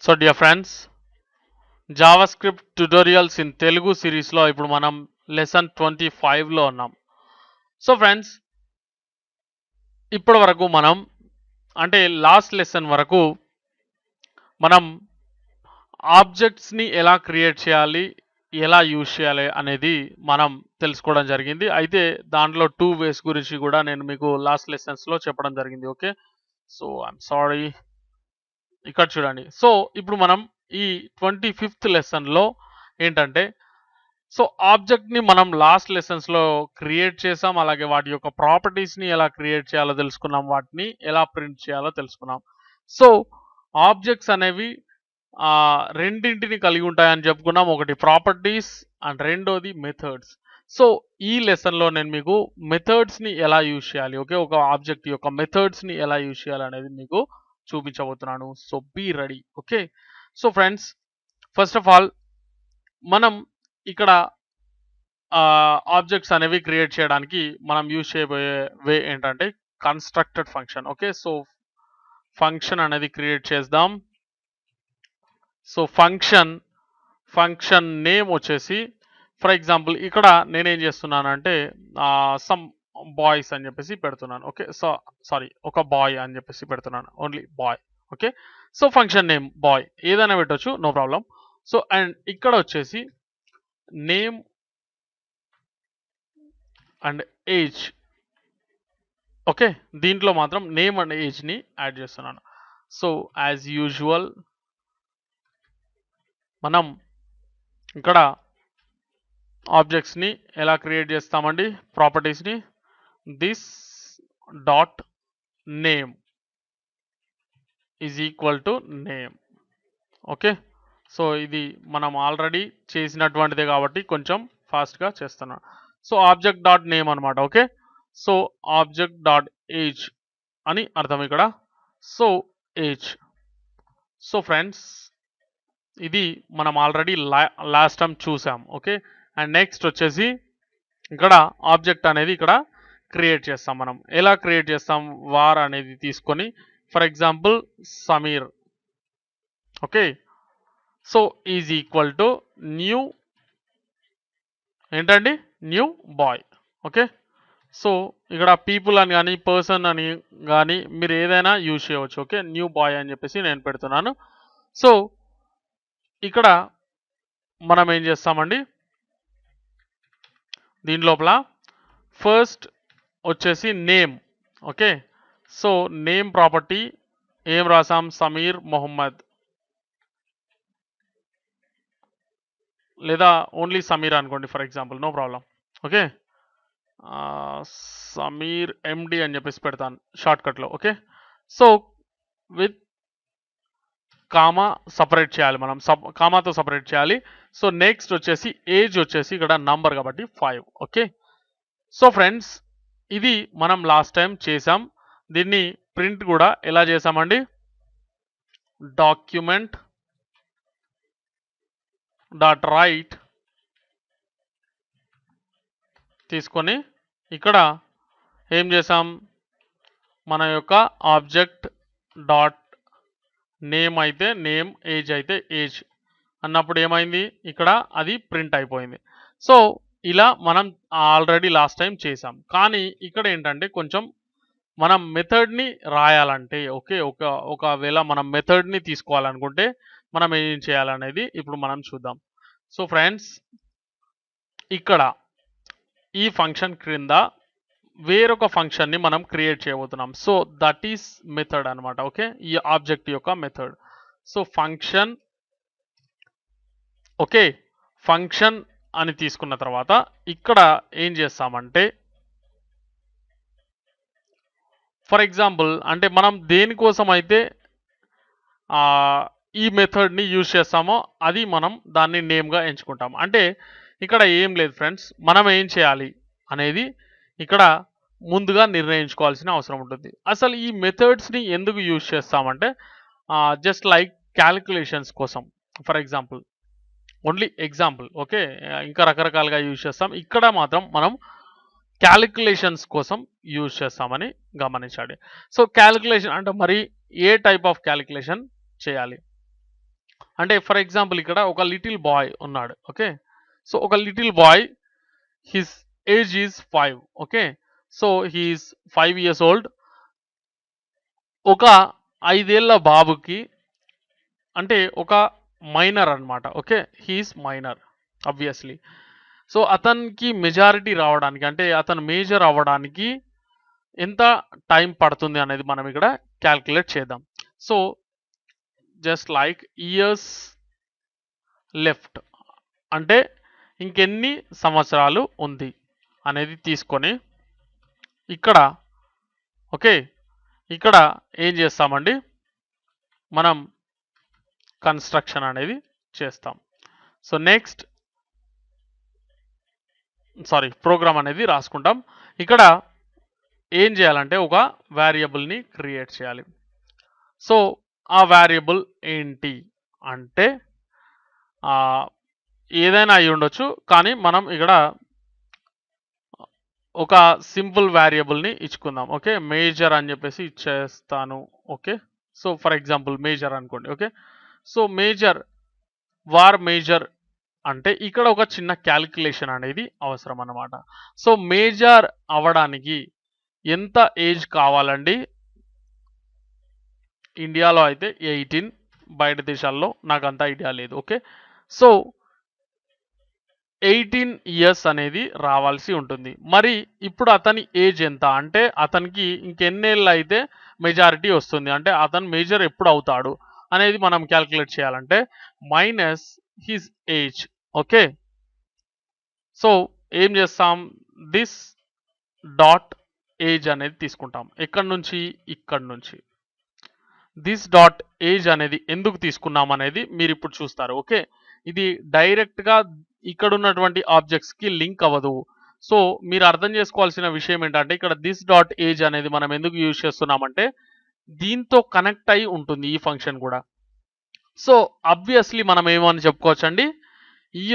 So dear friends, JavaScript tutorials in Telugu సిరీస్లో ఇప్పుడు మనం లెసన్ 25లో ఉన్నాం. సో ఫ్రెండ్స్, ఇప్పటి వరకు మనం అంటే లాస్ట్ లెసన్ వరకు మనం ఆబ్జెక్ట్స్ని ఎలా క్రియేట్ చేయాలి, ఎలా యూజ్ చేయాలి అనేది మనం తెలుసుకోవడం జరిగింది. అయితే దాంట్లో 2 వేస్ గురించి కూడా నేను మీకు లాస్ట్ లెసన్స్లో చెప్పడం జరిగింది. Okay, so I'm sorry. ఇక్కడ చూడండి. సో ఇప్పుడు మనం ఈ 25th లెసన్లో ఏంటంటే, సో ఆబ్జెక్ట్ని మనం లాస్ట్ లెసన్స్లో క్రియేట్ చేసాం, అలాగే వాటి యొక్క ప్రాపర్టీస్ని ఎలా క్రియేట్ చేయాలో తెలుసుకున్నాం, వాటిని ఎలా ప్రింట్ చేయాలో తెలుసుకున్నాం. సో ఆబ్జెక్ట్స్ అనేవి రెండింటిని కలిగి ఉంటాయని చెప్పుకున్నాం. ఒకటి ప్రాపర్టీస్ అండ్ రెండోది మెథడ్స్. సో ఈ లెసన్లో నేను మీకు మెథడ్స్ని ఎలా యూజ్ చేయాలి, ఓకే, ఒక ఆబ్జెక్ట్ యొక్క మెథడ్స్ని ఎలా యూజ్ చేయాలి అనేది మీకు చూపించబోతున్నాను. So be ready. Okay, so friends, first of all మనం ఇక్కడ ఆబ్జెక్ట్స్ అనేవి క్రియేట్ చేయడానికి మనం యూజ్ చేయబోయే వే ఏంటంటే constructed function. Okay, so function అనేది క్రియేట్ చేద్దాం. సో ఫంక్షన్ నేమ్ వచ్చేసి, ఫర్ ఎగ్జాంపుల్ ఇక్కడ నేనేం చేస్తున్నానంటే సమ్ బాయ్స్ అని చెప్పేసి పెడుతున్నాను. ఓకే, సో సారీ, ఒక బాయ్ అని చెప్పేసి పెడుతున్నాను, only boy. Okay, so function name boy ఏదైనా పెట్టవచ్చు, నో ప్రాబ్లం. సో అండ్ ఇక్కడ వచ్చేసి నేమ్ అండ్ ఏజ్. ఓకే, దీంట్లో మాత్రం నేమ్ అండ్ ఏజ్ని యాడ్ చేస్తున్నాను. సో యాజ్ యూజువల్ మనం ఇక్కడ ఆబ్జెక్ట్స్ని ఎలా క్రియేట్ చేస్తామండి, ప్రాపర్టీస్ని, this dot name is equal to name. Okay, so ఇది మనం ఆల్రెడీ చేసినటువంటిదే కాబట్టి కొంచెం ఫాస్ట్గా చేస్తున్నాను. సో ఆబ్జెక్ట్ డాట్ నేమ్ అనమాట. Okay, so object dot age అని అర్థం ఇక్కడ. So age. సో ఫ్రెండ్స్, ఇది మనం ఆల్రెడీ లాస్ట్ టైం చూసాం. ఓకే, అండ్ నెక్స్ట్ వచ్చేసి ఇక్కడ ఆబ్జెక్ట్ అనేది ఇక్కడ క్రియేట్ చేస్తాం. మనం ఎలా క్రియేట్ చేస్తాం, వార్ అనేది తీసుకొని, for example Sameer. Okay, so is equal to new ఏంటండి, న్యూ బాయ్. ఓకే, సో ఇక్కడ పీపుల్ అని కానీ పర్సన్ అని కానీ మీరు ఏదైనా యూజ్ చేయవచ్చు. ఓకే, న్యూ బాయ్ అని చెప్పేసి నేను పెడుతున్నాను. సో ఇక్కడ మనం ఏం చేస్తామండి, దీని లోపల ఫస్ట్ వచ్చేసి name. Okay, so name property ఏం రాసాం, సమీర్ మొహమ్మద్, లేదా ఓన్లీ సమీర్ అనుకోండి for example, no problem. Okay, Sameer MD అని చెప్పేసి పెడతాను షార్ట్కట్లో. Okay, so with comma separate చేయాలి, మనం కామాతో సపరేట్ చేయాలి. సో నెక్స్ట్ వచ్చేసి ఏజ్ వచ్చేసి ఇక్కడ నంబర్ కాబట్టి 5. ఓకే, సో ఫ్రెండ్స్, ఇది మనం లాస్ట్ టైం చేసాం. దీన్ని ప్రింట్ కూడా ఎలా చేసామండి, డాక్యుమెంట్ డాట్ రైట్ తీసుకొని ఇక్కడ ఏం చేసాం, మన యొక్క ఆబ్జెక్ట్ డాట్ నేమ్ అయితే నేమ్, ఏజ్ అయితే ఏజ్ అన్నప్పుడు ఏమైంది, ఇక్కడ అది ప్రింట్ అయిపోయింది. సో ఇలా మనం ఆల్రెడీ లాస్ట్ టైం చేసాం. కానీ ఇక్కడ ఏంటంటే కొంచెం మనం మెథడ్ని రాయాలంటే, ఓకే, ఒకవేళ మనం మెథడ్ని తీసుకోవాలనుకుంటే మనం ఏం చేయాలనేది ఇప్పుడు మనం చూద్దాం. సో ఫ్రెండ్స్, ఇక్కడ ఈ ఫంక్షన్ క్రింద వేరొక ఫంక్షన్ని మనం క్రియేట్ చేయబోతున్నాం. సో దట్ ఈస్ మెథడ్ అనమాట. ఓకే, ఈ ఆబ్జెక్ట్ యొక్క method. So function, okay, function అని తీసుకున్న తర్వాత ఇక్కడ ఏం చేస్తామంటే, ఫర్ ఎగ్జాంపుల్ అంటే మనం దేనికోసం అయితే ఈ మెథడ్ని యూజ్ చేస్తామో అది మనం దాన్ని నేమ్గా ఎంచుకుంటాం. అంటే ఇక్కడ ఏం లేదు ఫ్రెండ్స్, మనం ఏం చేయాలి అనేది ఇక్కడ ముందుగా నిర్ణయించుకోవాల్సిన అవసరం ఉంటుంది. అసలు ఈ మెథడ్స్ని ఎందుకు యూజ్ చేస్తామంటే జస్ట్ లైక్ క్యాలిక్యులేషన్స్ కోసం, for example, only example. Okay, ఇంకా రకరకాలుగా యూజ్ చేస్తాం, ఇక్కడ మాత్రం మనం క్యాలిక్యులేషన్స్ కోసం యూజ్ చేస్తామని గమనించండి. సో క్యాలిక్యులేషన్ అంటే మరి ఏ టైప్ ఆఫ్ క్యాలిక్యులేషన్ చేయాలి, అంటే ఫర్ ఎగ్జాంపుల్ ఇక్కడ ఒక లిటిల్ బాయ్ ఉన్నాడు. ఓకే, సో ఒక little boy, his age is 5. Okay, so he's 5 years old. ఒక 5 ఏళ్ల బాబుకి, అంటే ఒక మైనర్ అన్నమాట. Okay, he's minor obviously. So అతనికి మెజారిటీ రావడానికి, అంటే అతను మేజర్ అవ్వడానికి ఎంత టైం పడుతుంది అనేది మనం ఇక్కడ క్యాల్కులేట్ చేద్దాం. So just like years left, అంటే ఇంకెన్ని సంవత్సరాలు ఉంది అనేది తీసుకొని ఇక్కడ, ఓకే, ఇక్కడ ఏం చేస్తామండి, మనం కన్స్ట్రక్షన్ అనేది చేస్తాం. సో నెక్స్ట్ ప్రోగ్రామ్ అనేది రాసుకుంటాం. ఇక్కడ ఏం చేయాలంటే ఒక వేరియబుల్ని క్రియేట్ చేయాలి. సో ఆ వేరియబుల్ ఏంటి అంటే ఏదైనా అయి ఉండొచ్చు, కానీ మనం ఇక్కడ ఒక సింపుల్ వేరియబుల్ని ఇచ్చుకుందాం. ఓకే, మేజర్ అని చెప్పేసి ఇచ్చేస్తాను. Okay, so for example major అనుకోండి. Okay, so major war major అంటే ఇక్కడ ఒక చిన్న క్యాలిక్యులేషన్ అనేది అవసరం అన్నమాట. సో మేజర్ అవ్వడానికి ఎంత ఏజ్ కావాలండి? ఇండియాలో అయితే 18, బయట దేశాల్లో నాకు అంత ఐడియా లేదు. ఓకే, సో 18 years అనేది రావాల్సి ఉంటుంది. మరి ఇప్పుడు అతని ఏజ్ ఎంత అంటే అతనికి ఇంకెన్నేళ్ళు అయితే మెజారిటీ వస్తుంది, అంటే అతను మేజర్ ఎప్పుడు అవుతాడు అనేది మనం క్యాల్కులేట్ చేయాలంటే minus his age. Okay, so ఏం చేస్తాం, దిస్ డాట్ ఏజ్ అనేది తీసుకుంటాం. ఎక్కడి నుంచి? ఇక్కడి నుంచి. దిస్ డాట్ ఏజ్ అనేది ఎందుకు తీసుకున్నాం అనేది మీరు ఇప్పుడు చూస్తారు. ఓకే, ఇది డైరెక్ట్గా ఇక్కడ ఉన్నటువంటి ఆబ్జెక్ట్స్కి లింక్ అవ్వదు. సో మీరు అర్థం చేసుకోవాల్సిన విషయం ఏంటంటే ఇక్కడ దిస్ డాట్ ఏజ్ అనేది మనం ఎందుకు యూజ్ చేస్తున్నామంటే దీంతో కనెక్ట్ అయి ఉంటుంది ఈ ఫంక్షన్ కూడా. సో ఆబ్వియస్లీ మనం ఏమని చెప్పుకోవచ్చండి, ఈ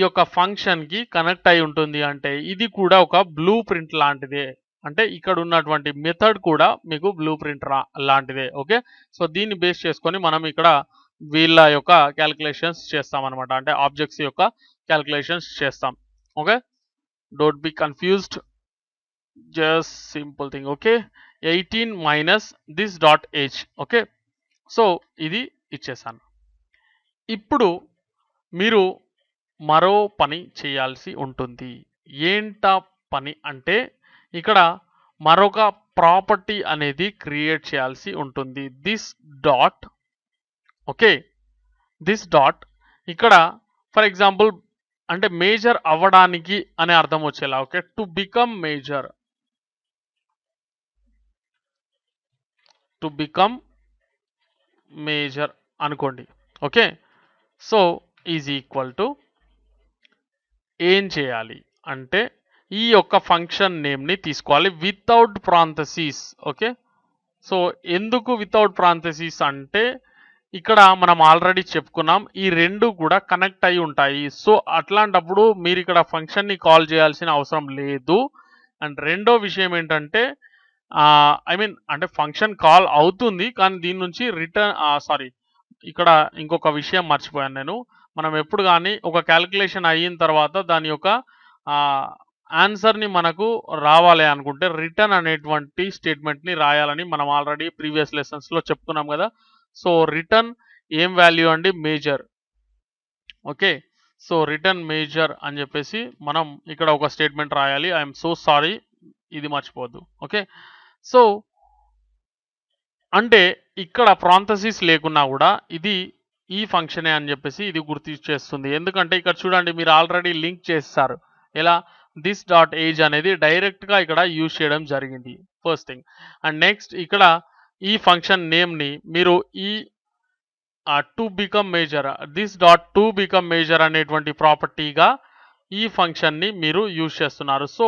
యొక్క ఫంక్షన్కి కనెక్ట్ అయి ఉంటుంది అంటే ఇది కూడా ఒక బ్లూ ప్రింట్ లాంటిదే. అంటే ఇక్కడ ఉన్నటువంటి మెథడ్ కూడా మీకు బ్లూ ప్రింట్ లాంటిదే. ఓకే, సో దీన్ని బేస్ చేసుకొని మనం ఇక్కడ వీళ్ళ యొక్క క్యాలిక్యులేషన్స్ చేస్తాం అనమాట, అంటే ఆబ్జెక్ట్స్ యొక్క క్యాలిక్యులేషన్స్ చేస్తాం. Okay, don't be confused, just simple thing. Okay, 18 minus this dot age. Okay, so ఇది ఇచ్చేసాను. ఇప్పుడు మీరు మరో పని చేయాల్సి ఉంటుంది. ఏంటా పని అంటే ఇక్కడ మరొక ప్రాపర్టీ అనేది క్రియేట్ చేయాల్సి ఉంటుంది. This dot, okay, this dot ఇక్కడ ఫర్ ఎగ్జాంపుల్ అంటే మేజర్ అవ్వడానికి అనే అర్థం వచ్చేలా. ఓకే, టు బికమ్ మేజర్ అనుకోండి. Okay, so is equal to ఏం చేయాలి అంటే ఈ యొక్క ఫంక్షన్ నేమ్ని తీసుకోవాలి వితౌట్ ప్రాంథసిస్. ఓకే, సో ఎందుకు వితౌట్ ప్రాంథసిస్ అంటే ఇక్కడ మనం ఆల్రెడీ చెప్పుకున్నాం ఈ రెండు కూడా కనెక్ట్ అయి ఉంటాయి. సో అట్లాంటప్పుడు మీరు ఇక్కడ ఫంక్షన్ని కాల్ చేయాల్సిన అవసరం లేదు. అండ్ రెండో విషయం ఏంటంటే అంటే ఫంక్షన్ కాల్ అవుతుంది, కానీ దీని నుంచి రిటర్న్ ఇక్కడ ఇంకొక విషయం మర్చిపోయాను నేను. మనం ఎప్పుడు కానీ ఒక క్యాలిక్యులేషన్ అయిన తర్వాత దాని యొక్క ఆన్సర్ని మనకు రావాలి అనుకుంటే రిటర్న్ అనేటువంటి స్టేట్మెంట్ని రాయాలని మనం ఆల్రెడీ ప్రీవియస్ లెసన్స్లో చెప్తున్నాం కదా. సో రిటర్న్ ఏం వాల్యూ అండి? Major. Okay, so return major అని చెప్పేసి మనం ఇక్కడ ఒక స్టేట్మెంట్ రాయాలి. ఐఎమ్ సో సారీ, ఇది మర్చిపోవద్దు. ఓకే, సో అంటే ఇక్కడ ప్రాంథసిస్ లేకున్నా కూడా ఇది ఈ ఫంక్షనే అని చెప్పేసి ఇది గుర్తు చేస్తుంది. ఎందుకంటే ఇక్కడ చూడండి మీరు ఆల్రెడీ లింక్ చేస్తారు. ఎలా? దిస్ డాట్ ఏజ్ అనేది డైరెక్ట్గా ఇక్కడ యూజ్ చేయడం జరిగింది, ఫస్ట్ థింగ్. అండ్ నెక్స్ట్ ఇక్కడ ఈ ఫంక్షన్ నేమ్ని మీరు ఈ to become major, this dot to become major అనేటువంటి ప్రాపర్టీగా ఈ ఫంక్షన్ని మీరు యూజ్ చేస్తున్నారు. So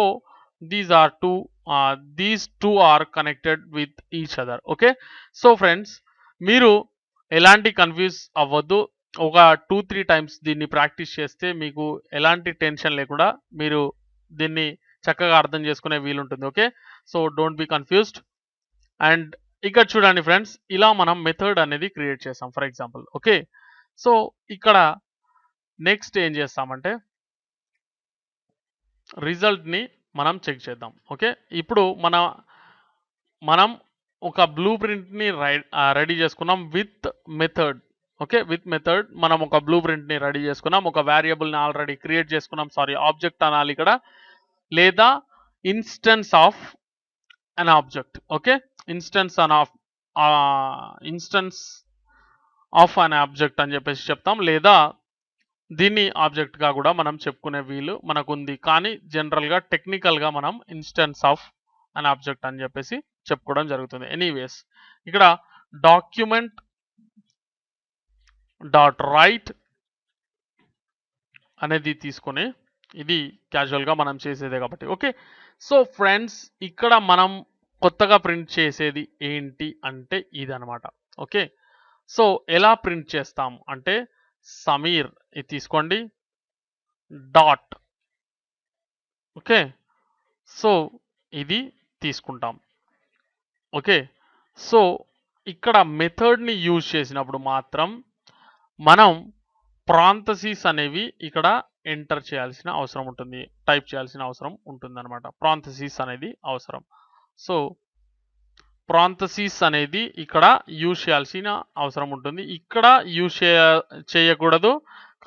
these two are connected with each other. Okay, so friends మీరు ఎలాంటి కన్ఫ్యూజ్ అవ్వద్దు. ఒక 2-3 టైమ్స్ దీన్ని ప్రాక్టీస్ చేస్తే మీకు ఎలాంటి టెన్షన్ లేకుండా మీరు దీన్ని చక్కగా అర్థం చేసుకునే వీలుంటుంది. Okay, so don't be confused. And ఇక్కడ చూడండి ఫ్రెండ్స్, ఇలా మనం మెథడ్ అనేది క్రియేట్ చేస్తాం ఫర్ ఎగ్జాంపుల్. ఓకే. సో ఇక్కడ నెక్స్ట్ ఏం చేస్తామంటే రిజల్ట్‌ని మనం చెక్ చేద్దాం. ఓకే. ఇప్పుడు మనం ఒక బ్లూ ప్రింట్‌ని రెడీ చేసుకున్నాం with method. Okay. With method మనం ఒక బ్లూ ప్రింట్‌ని రెడీ చేసుకున్నాం. ఒక వేరియబుల్‌ని ఆల్రెడీ క్రియేట్ చేసుకున్నాం. సారీ, ఆబ్జెక్ట్ అనాలి ఇక్కడ, లేదా instance of an object. Okay. Instance of an object అని చెప్పేసి చెప్తాం, లేదా దీన్ని ఆబ్జెక్ట్‌గా కూడా మనం చెప్పుకునే వీలు మనకుంది. కానీ జనరల్‌గా టెక్నికల్‌గా మనం ఇన్స్టెన్స్ ఆఫ్ అన్ ఆబ్జెక్ట్ అని చెప్పేసి చెప్పుకోవడం జరుగుతుంది. ఎనీవేస్ ఇక్కడ డాక్యుమెంట్ డాట్ రైట్ అనేది తీసుకొని, ఇది క్యాజువల్‌గా మనం చేసేదే కాబట్టి. ఓకే. సో ఫ్రెండ్స్, ఇక్కడ మనం కొత్తగా ప్రింట్ చేసేది ఏంటి అంటే ఇదనమాట. ఓకే. సో ఎలా ప్రింట్ చేస్తాం అంటే సమీర్ ఇది తీసుకోండి డాట్. ఓకే. సో ఇది తీసుకుంటాం. ఓకే. సో ఇక్కడ మెథడ్‌ని యూజ్ చేసినప్పుడు మాత్రం మనం ప్రాంథసిస్ అనేవి ఇక్కడ ఎంటర్ చేయాల్సిన అవసరం ఉంటుంది. టైప్ చేయాల్సిన అవసరం ఉంటుందన్నమాట. ప్రాంథసిస్ అనేది అవసరం. సో ప్రాంథసిస్ అనేది ఇక్కడ యూజ్ చేయాల్సిన అవసరం ఉంటుంది. ఇక్కడ యూజ్ చేయకూడదు,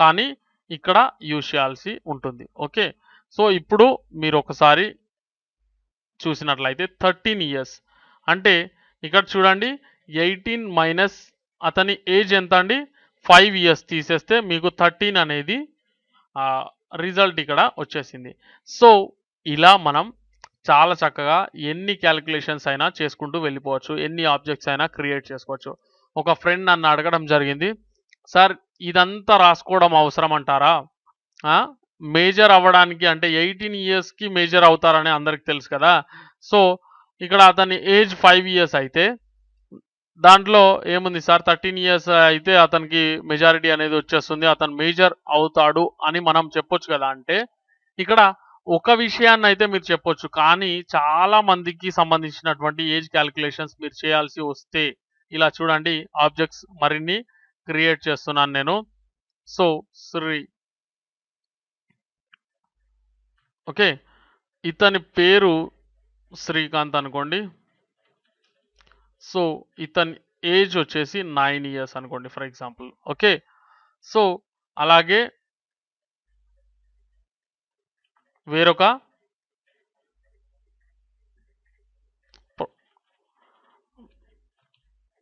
కానీ ఇక్కడ యూజ్ చేయాల్సి ఉంటుంది. ఓకే. సో ఇప్పుడు మీరు ఒకసారి చూసినట్లయితే 13 ఇయర్స్ అంటే ఇక్కడ చూడండి, 18 మైనస్ అతని ఏజ్ ఎంత అండి, 5 ఇయర్స్ తీసేస్తే మీకు 13 అనేది రిజల్ట్ ఇక్కడ వచ్చేసింది. సో ఇలా మనం చాలా చక్కగా ఎన్ని క్యాలిక్యులేషన్స్ అయినా చేసుకుంటూ వెళ్ళిపోవచ్చు, ఎన్ని ఆబ్జెక్ట్స్ అయినా క్రియేట్ చేసుకోవచ్చు. ఒక ఫ్రెండ్ నన్ను అడగడం జరిగింది, సార్ ఇదంతా రాసుకోవడం అవసరం అంటారా? మేజర్ అవ్వడానికి అంటే 18 ఇయర్స్కి మేజర్ అవుతారని అందరికి తెలుసు కదా. సో ఇక్కడ అతని ఏజ్ 5 ఇయర్స్ అయితే దాంట్లో ఏముంది సార్, 13 ఇయర్స్ అయితే అతనికి మెజారిటీ అనేది వచ్చేస్తుంది, అతను మేజర్ అవుతాడు అని మనం చెప్పొచ్చు కదా. అంటే ఇక్కడ ఒక విషయాన్ని అయితే మీరు చెప్పొచ్చు, కానీ చాలా మందికి సంబంధించినటువంటి ఏజ్ క్యాలిక్యులేషన్స్ మీరు చేయాల్సి వస్తే ఇలా చూడండి, ఆబ్జెక్ట్స్ మరిన్ని క్రియేట్ చేస్తున్నాను నేను. సో శ్రీ, ఓకే, ఇతని పేరు శ్రీకాంత్ అనుకోండి. సో ఇతని ఏజ్ వచ్చేసి 9 ఇయర్స్ అనుకోండి ఫర్ ఎగ్జాంపుల్. ఓకే. సో అలాగే వేరొక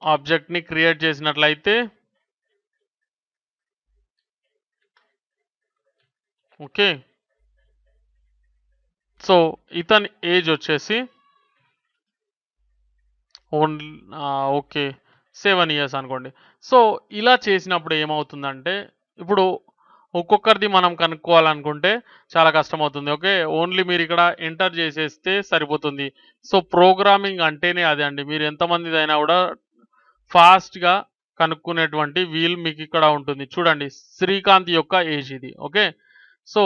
ఆబ్జెక్ట్ని క్రియేట్ చేసినట్లయితే, ఓకే, సో ఇతని ఏజ్ వచ్చేసి ఓన్లీ ఓకే 7 ఇయర్స్ అనుకోండి. సో ఇలా చేసినప్పుడు ఏమవుతుందంటే ఇప్పుడు ఒక్కొక్కరిది మనం కనుక్కోవాలనుకుంటే చాలా కష్టమవుతుంది. ఓకే. ఓన్లీ మీరు ఇక్కడ ఎంటర్ చేసేస్తే సరిపోతుంది. సో ప్రోగ్రామింగ్ అంటేనే అదే అండి. మీరు ఎంతమందిదైనా కూడా ఫాస్ట్‌గా కనుక్కునేటువంటి వీలు మీకు ఇక్కడ ఉంటుంది. చూడండి, శ్రీకాంత్ యొక్క ఏజ్ ఇది. ఓకే. సో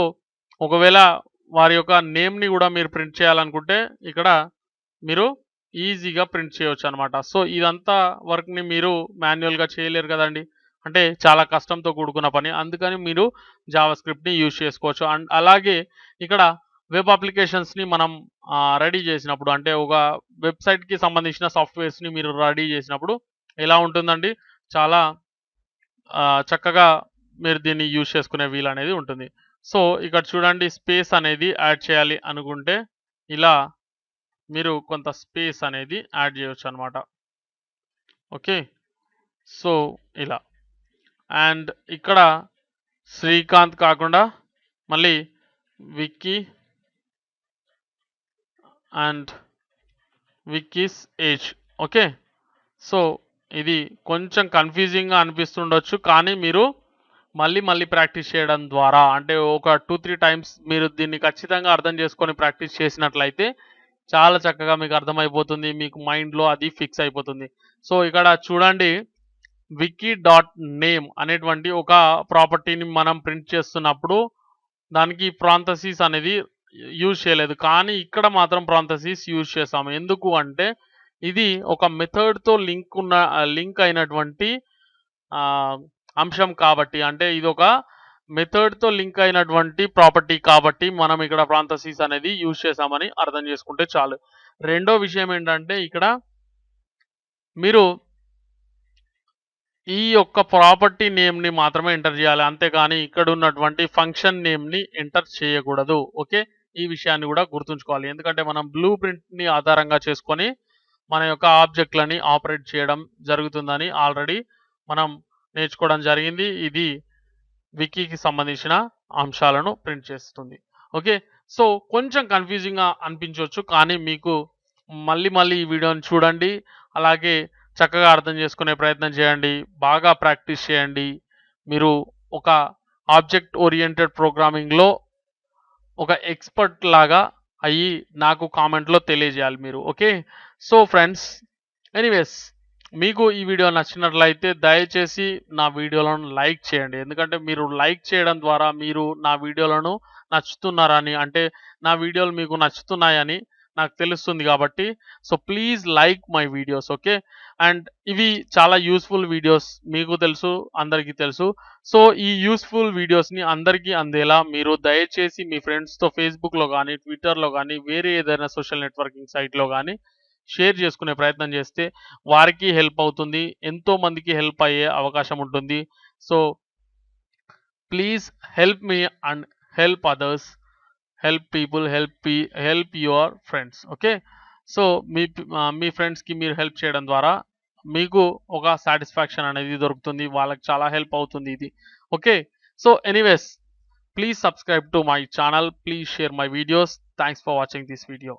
ఒకవేళ వారి యొక్క నేమ్‌ని కూడా మీరు ప్రింట్ చేయాలనుకుంటే ఇక్కడ మీరు ఈజీగా ప్రింట్ చేయొచ్చు అనమాట. సో ఇదంతా వర్క్‌ని మీరు మాన్యువల్‌గా చేయలేరు కదండి. అంటే చాలా కష్టంతో కూడుకున్న పని. అందుకని మీరు జావా స్క్రిప్ట్‌ని యూజ్ చేసుకోవచ్చు. అండ్ అలాగే ఇక్కడ వెబ్ అప్లికేషన్స్‌ని మనం రెడీ చేసినప్పుడు, అంటే ఒక వెబ్‌సైట్‌కి సంబంధించిన సాఫ్ట్‌వేర్స్‌ని మీరు రెడీ చేసినప్పుడు ఎలా ఉంటుందండి, చాలా చక్కగా మీరు దీన్ని యూజ్ చేసుకునే వీలు అనేది ఉంటుంది. సో ఇక్కడ చూడండి, స్పేస్ అనేది యాడ్ చేయాలి అనుకుంటే ఇలా మీరు కొంత స్పేస్ అనేది యాడ్ చేయొచ్చు అనమాట. ఓకే. సో ఇలా, అండ్ ఇక్కడ శ్రీకాంత్ కాకుండా మళ్ళీ Vicky and విక్కీస్ age. Okay. So ఇది కొంచెం కన్ఫ్యూజింగ్గా అనిపిస్తుండొచ్చు, కానీ మీరు మళ్ళీ ప్రాక్టీస్ చేయడం ద్వారా, అంటే ఒక 2-3 టైమ్స్ మీరు దీన్ని ఖచ్చితంగా అర్థం చేసుకొని ప్రాక్టీస్ చేసినట్లయితే చాలా చక్కగా మీకు అర్థమైపోతుంది, మీకు మైండ్లో అది ఫిక్స్ అయిపోతుంది. సో ఇక్కడ చూడండి, వికీ డాట్ నేమ్ అనేటువంటి ఒక ప్రాపర్టీని మనం ప్రింట్ చేస్తున్నప్పుడు దానికి ప్రాంథసిస్ అనేది యూజ్ చేయలేదు, కానీ ఇక్కడ మాత్రం ప్రాంథసిస్ యూజ్ చేస్తాము. ఎందుకు అంటే ఇది ఒక మెథడ్‌తో లింక్ అయినటువంటి అంశం కాబట్టి, అంటే ఇదొక మెథడ్‌తో లింక్ అయినటువంటి ప్రాపర్టీ కాబట్టి, మనం ఇక్కడ పారంథసిస్ అనేది యూజ్ చేశామని అర్థం చేసుకుంటే చాలు. రెండో విషయం ఏంటంటే ఇక్కడ మీరు ఈ యొక్క ప్రాపర్టీ నేమ్‌ని మాత్రమే ఎంటర్ చేయాలి. అంతేగాని ఇక్కడ ఉన్నటువంటి ఫంక్షన్ నేమ్‌ని ఎంటర్ చేయకూడదు. ఓకే. ఈ విషయాన్ని కూడా గుర్తుంచుకోవాలి. ఎందుకంటే మనం బ్లూ ప్రింట్‌ని ఆధారంగా చేసుకొని మన యొక్క ఆబ్జెక్ట్‌లని ఆపరేట్ చేయడం జరుగుతుందని ఆల్రెడీ మనం నేర్చుకోవడం జరిగింది. ఇది వికీకి సంబంధించిన అంశాలను ప్రింట్ చేస్తుంది. ఓకే. సో కొంచెం కన్‌ఫ్యూజింగ్‌గా అనిపించొచ్చు. కానీ మీకు మళ్ళీ ఈ వీడియోని చూడండి. అలాగే చక్కగా అర్థం చేసుకునే ప్రయత్నం చేయండి. బాగా ప్రాక్టీస్ చేయండి. మీరు ఒక ఆబ్జెక్ట్ ఓరియెంటెడ్ ప్రోగ్రామింగ్‌లో ఒక ఎక్స్‌పర్ట్ లాగా అయ్యి నాకు కామెంట్‌లో తెలియజేయాలి మీరు. ఓకే. సో ఫ్రెండ్స్, ఎనీవేస్ మీకు ఈ వీడియో నచ్చినట్లయితే దయచేసి నా వీడియోలను లైక్ చేయండి. ఎందుకంటే మీరు లైక్ చేయడం ద్వారా మీరు నా వీడియోలను నచ్చుతున్నారని, అంటే నా వీడియోలు మీకు నచ్చుతున్నాయని నాకు తెలుస్తుంది కాబట్టి, so please like my videos. Okay. And ఇవి చాలా యూస్ఫుల్ వీడియోస్, మీకు తెలుసు, అందరికీ తెలుసు. సో ఈ యూస్ఫుల్ వీడియోస్ని అందరికీ అందేలా మీరు దయచేసి మీ ఫ్రెండ్స్తో ఫేస్బుక్లో కానీ, ట్విట్టర్లో కానీ, వేరే ఏదైనా సోషల్ నెట్వర్కింగ్ సైట్లో కానీ షేర్ చేసుకునే ప్రయత్నం చేస్తే వారికి హెల్ప్ అవుతుంది. ఎంతో మందికి హెల్ప్ అయ్యే అవకాశం ఉంటుంది. So please help me and help others, help people, help your friends. Okay. So మీ ఫ్రెండ్స్కి మీరు హెల్ప్ చేయడం ద్వారా మీకు ఒక సాటిస్ఫాక్షన్ అనేది దొరుకుతుంది. వాళ్ళకి చాలా హెల్ప్ అవుతుంది ఇది. Okay. So anyways, please subscribe to my channel, please share my videos. Thanks for watching this video.